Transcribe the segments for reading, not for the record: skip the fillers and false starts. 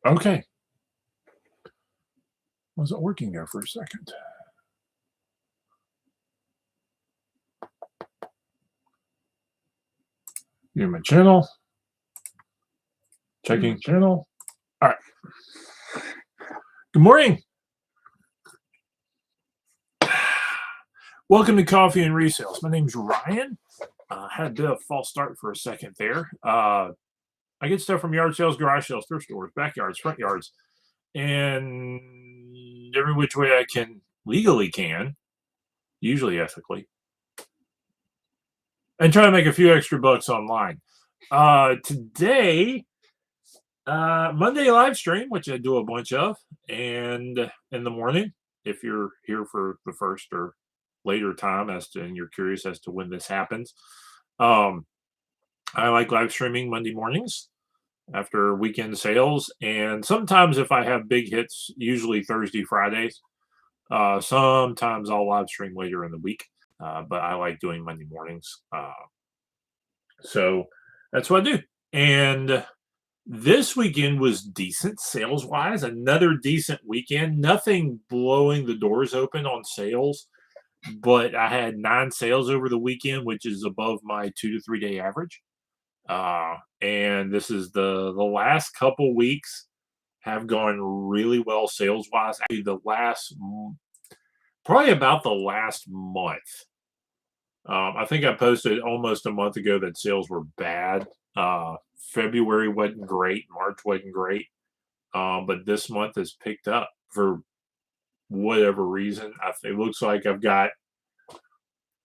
Okay. Wasn't working there for a second. View my channel. Checking channel. All right. Good morning. Welcome to Coffee and Resales. My name's Ryan. Had a bit of a false start for a second there. I get stuff from yard sales, garage sales, thrift stores, backyards, front yards, and every which way I legally can, usually ethically, and try to make a few extra bucks online. Today, Monday live stream, which I do a bunch of, and in the morning, if you're here for the first or later time and you're curious as to when this happens. I like live streaming Monday mornings after weekend sales, and sometimes if I have big hits, usually Thursday, Fridays. Sometimes I'll live stream later in the week, but I like doing Monday mornings. So that's what I do. And this weekend was decent sales wise, another decent weekend. Nothing blowing the doors open on sales, but I had 9 sales over the weekend, which is above my 2 to 3 day average. And this is the last couple weeks have gone really well sales wise. Actually, probably about the last month. I think I posted almost a month ago that sales were bad. February wasn't great. March wasn't great. But this month has picked up for whatever reason. It looks like I've got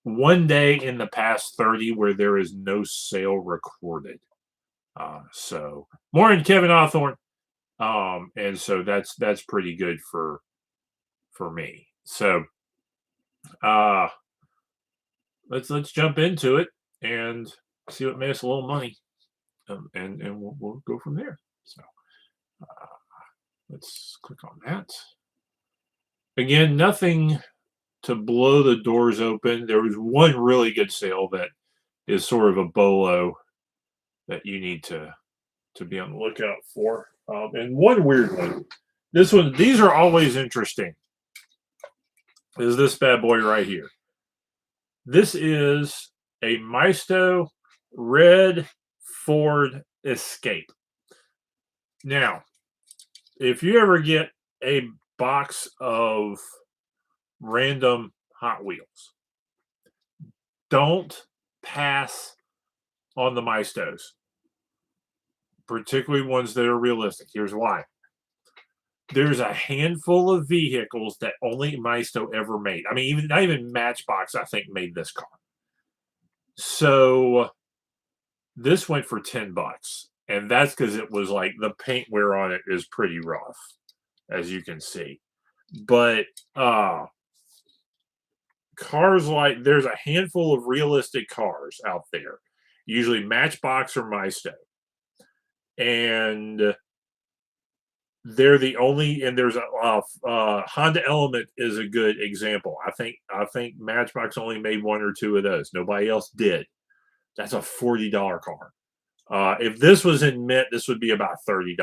one day in the past 30 where there is no sale recorded. So morning, Kevin Hawthorne. And so that's pretty good for me. So let's jump into it and see what made us a little money. And we'll go from there. So let's click on that. Again, nothing to blow the doors open. There was one really good sale that is sort of a bolo that you need to be on the lookout for. And one weird one. These are always interesting. Is this bad boy right here. This is a Maisto red Ford Escape. Now, if you ever get a box of random Hot Wheels, don't pass on the Maistos, particularly ones that are realistic. Here's why. There's a handful of vehicles that only Maisto ever made. I mean, not even Matchbox, I think, made this car. So this went for $10, and that's because it was like the paint wear on it is pretty rough, as you can see. But cars like there's a handful of realistic cars out there, usually Matchbox or Maisto, and they're the only. And there's a Honda Element is a good example. I think Matchbox only made 1 or 2 of those. Nobody else did. That's a $40 car. If this was in mint, this would be about a $30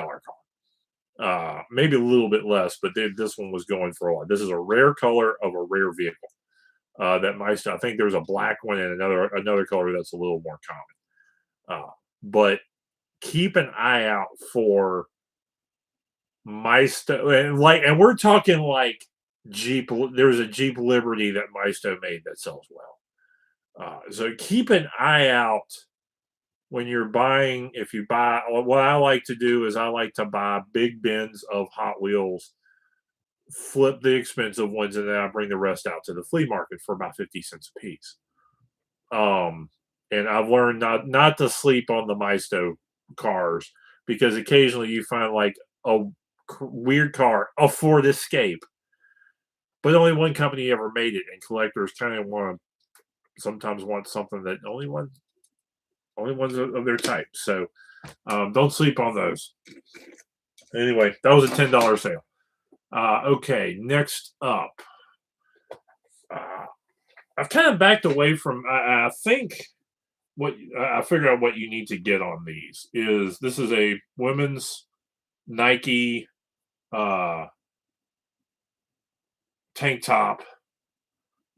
car. Maybe a little bit less, but this one was going for a lot. This is a rare color of a rare vehicle. That Maisto, I think there's a black one and another color that's a little more common. But keep an eye out for Maisto, and we're talking like Jeep. There's a Jeep Liberty that Maisto made that sells well. So keep an eye out when you're buying. If you buy, what I like to do is I like to buy big bins of Hot Wheels, flip the expensive ones, and then I bring the rest out to the flea market for about 50 cents a piece. And I've learned not to sleep on the Maisto cars, because occasionally you find like a weird car, a Ford Escape, but only one company ever made it, and collectors kind of sometimes want something that only ones of their type. So don't sleep on those. Anyway, that was a $10 sale. Okay, next up. I've kind of backed away from. I think what I figured out what you need to get on these is this is a women's Nike tank top.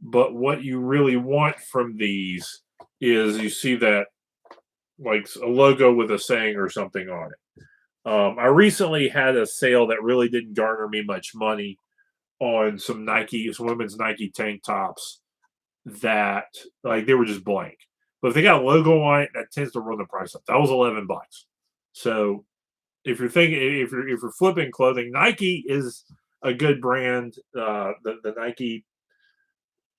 But what you really want from these is you see that like a logo with a saying or something on it. I recently had a sale that really didn't garner me much money on some women's Nike tank tops that like they were just blank. But if they got a logo on it, that tends to run the price up. That was $11. So if you're flipping clothing, Nike is a good brand. The Nike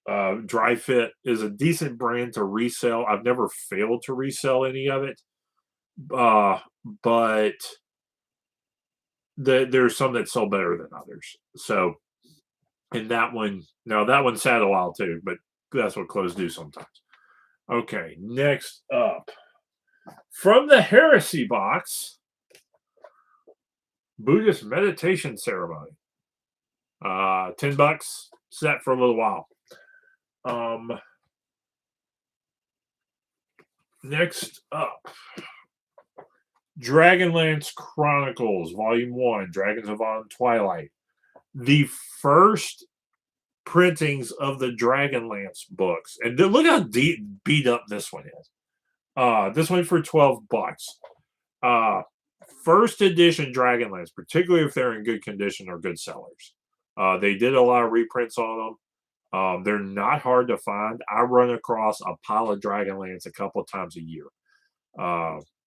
Dry Fit is a decent brand to resell. I've never failed to resell any of it, but there's some that sell better than others. So, and that one sat a while too, but that's what clothes do sometimes. Okay, next up from the Heresy box, Buddhist meditation ceremony. $10, set for a little while. Next up, Dragonlance Chronicles, Volume 1, Dragons of Autumn Twilight. The first printings of the Dragonlance books. And look how beat up this one is. This one for $12. First edition Dragonlance, particularly if they're in good condition, are good sellers. They did a lot of reprints on them. They're not hard to find. I run across a pile of Dragonlance a couple of times a year.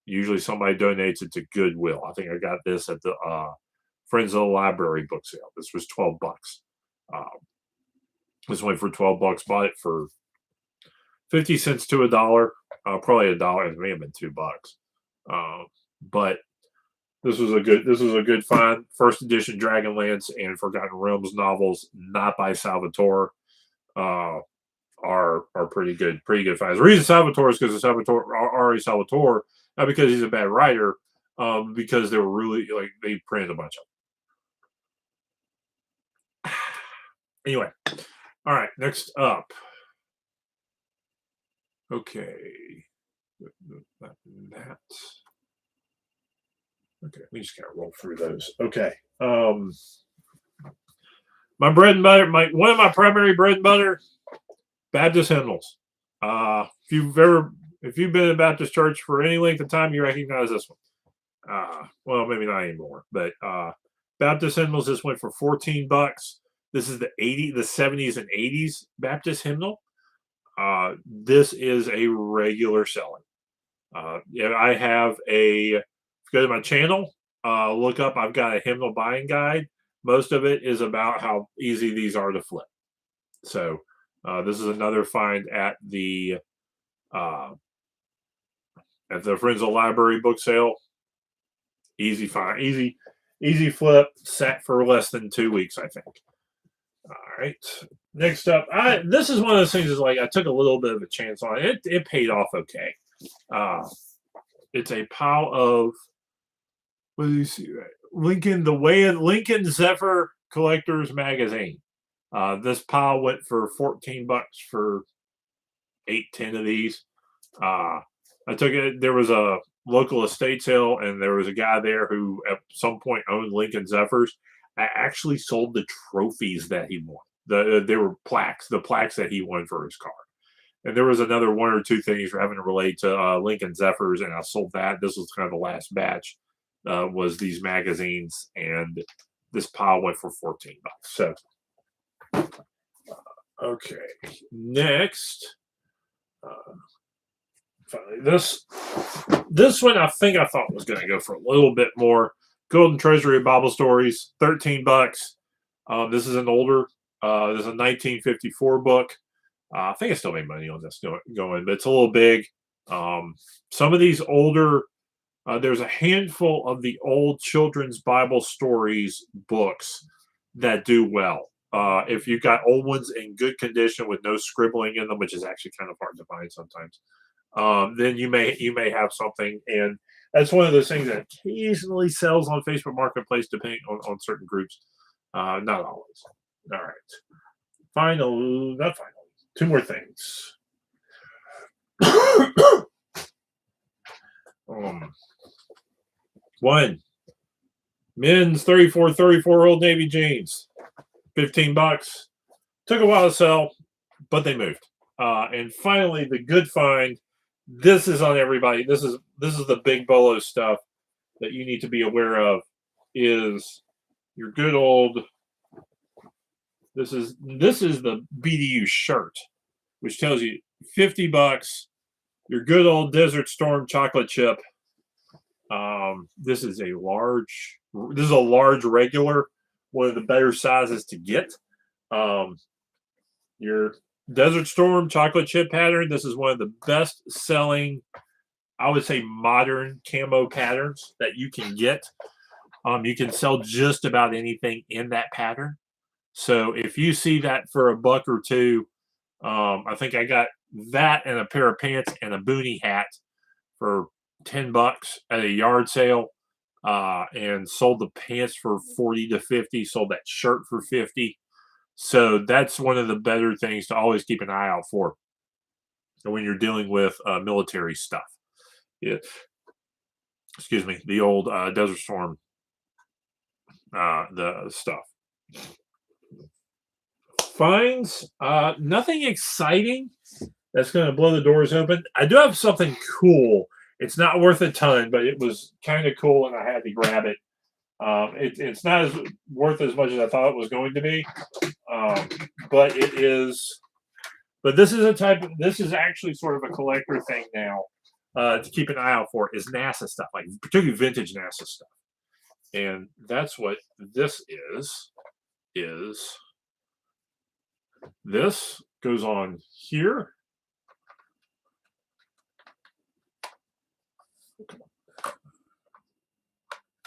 Usually somebody donates it to Goodwill. I think I got this at the Friends of the Library book sale. This was $12. This went for $12. Bought it for 50 cents to $1. Probably $1. It may have been $2. But this was a good find. First edition Dragonlance and Forgotten Realms novels, not by Salvatore, are pretty good finds. The reason Salvatore is because Ari Salvatore, not because he's a bad writer, because they were really like they printed a bunch of them. Anyway, all right, next up. Okay. That. Okay, we just gotta roll through those. Okay. My bread and butter, one of my primary bread and butter, Baptist hymnals. If you've been in Baptist church for any length of time, you recognize this one. Well, maybe not anymore, but Baptist hymnals. This went for $14. This is the 70s and 80s Baptist hymnal. This is a regular selling. I have if you go to my channel, look up. I've got a hymnal buying guide. Most of it is about how easy these are to flip. So this is another find at the Friends of the Library book sale. Easy find, easy flip. Sat for less than 2 weeks, I think. All right. Next up, this is one of those things. Is like I took a little bit of a chance on it. It paid off okay. It's a pile of what do you see? Lincoln Zephyr Collectors Magazine. This pile went for $14 for 8-10 of these. I took it. There was a local estate sale, and there was a guy there who at some point owned Lincoln Zephyrs. I actually sold the trophies that he won. There were plaques, the plaques that he won for his car. And there was another one or two things having to relate to Lincoln Zephyrs, and I sold that. This was kind of the last batch. Was these magazines, and this pile went for $14. So, okay, next, finally, this one I thought was going to go for a little bit more. Golden Treasury of Bible Stories, $13. This is an older. This is a 1954 book. I think I still made money on this going, but it's a little big. Some of these older. There's a handful of the old children's Bible stories books that do well. If you've got old ones in good condition with no scribbling in them, which is actually kind of hard to find sometimes, then you may have something. And that's one of those things that occasionally sells on Facebook Marketplace, depending on certain groups. Not always. All right. Not final. Two more things. One, Men's 34 Old Navy jeans, $15. Took a while to sell, but they moved. And finally, the good find. This is on everybody. This is the big bolo stuff that you need to be aware of. Is your good old. This is the BDU shirt, which tells you $50. Your good old Desert Storm chocolate chip. This is a large. This is a large regular, one of the better sizes to get. Um, your Desert Storm chocolate chip pattern. This is one of the best selling, I would say, modern camo patterns that you can get. You can sell just about anything in that pattern. So if you see that for a buck or two, I think I got that and a pair of pants and a boonie hat for $10 at a yard sale, and sold the pants for 40 to 50, sold that shirt for 50. So that's one of the better things to always keep an eye out for when you're dealing with military stuff. Yeah, excuse me, the old Desert Storm, the stuff. Finds nothing exciting that's going to blow the doors open. I do have something cool. It's not worth a ton, but it was kind of cool, and I had to grab it. It's not as worth as much as I thought it was going to be, but it is. But this is a type. This is actually sort of a collector thing now, to keep an eye out for is NASA stuff, like particularly vintage NASA stuff, and that's what this is. Is this goes on here?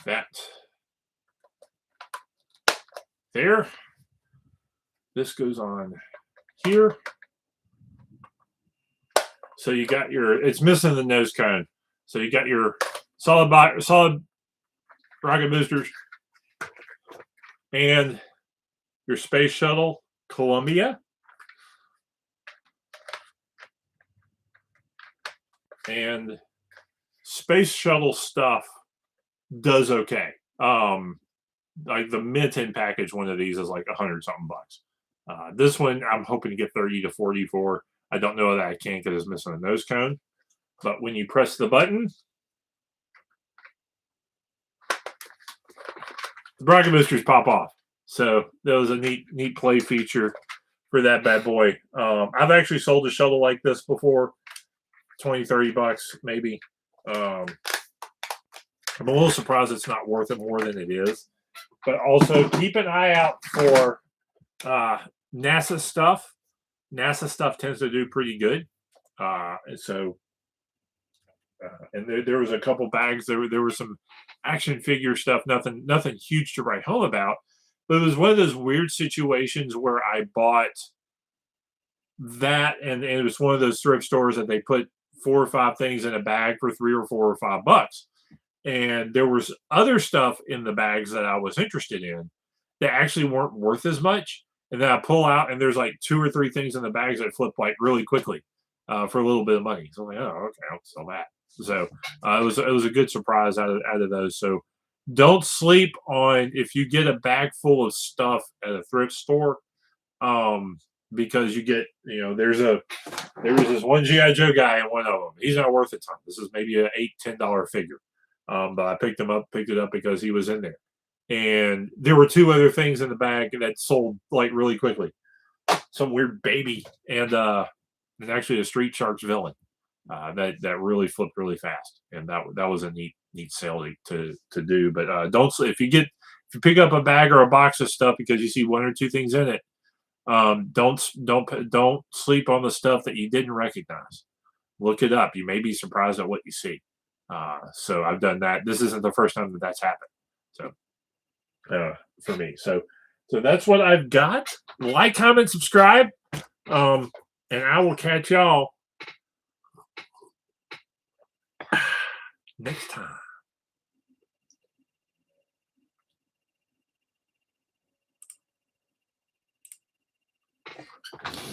That there. This goes on here. So you got your, it's missing the nose cone. So you got your solid rocket boosters and your space shuttle Columbia. And space shuttle stuff does okay. Like the mint package, one of these is like 100 something bucks. This one I'm hoping to get 30 to 40 for. I don't know that I can because it's missing a nose cone. But when you press the button, the rocket boosters pop off. So that was a neat play feature for that bad boy. I've actually sold a shuttle like this before, 20, 30 bucks maybe. I'm a little surprised it's not worth it more than it is. But also keep an eye out for NASA stuff. NASA stuff tends to do pretty good. And so, and there was a couple bags. There was some action figure stuff. Nothing huge to write home about. But it was one of those weird situations where I bought that, and it was one of those thrift stores that they put 4 or 5 things in a bag for 3 or 4 or 5 bucks. And there was other stuff in the bags that I was interested in that actually weren't worth as much. And then I pull out, and there's like 2 or 3 things in the bags that flip like really quickly for a little bit of money. So I'm like, oh, okay, I'll sell that. So it was a good surprise out of those. So don't sleep on if you get a bag full of stuff at a thrift store, because you get, there was this one GI Joe guy in one of them. He's not worth a ton. This is maybe a $8-10 figure. But I picked it up because he was in there. And there were 2 other things in the bag that sold like really quickly. Some weird baby and actually a Street Sharks villain that really flipped really fast. And that was a neat sale to do. But don't, if you pick up a bag or a box of stuff because you see 1 or 2 things in it, don't sleep on the stuff that you didn't recognize. Look it up. You may be surprised at what you see. So I've done that. This isn't the first time that that's happened. So for me, so that's what I've got. Like, comment, subscribe, and I will catch y'all next time.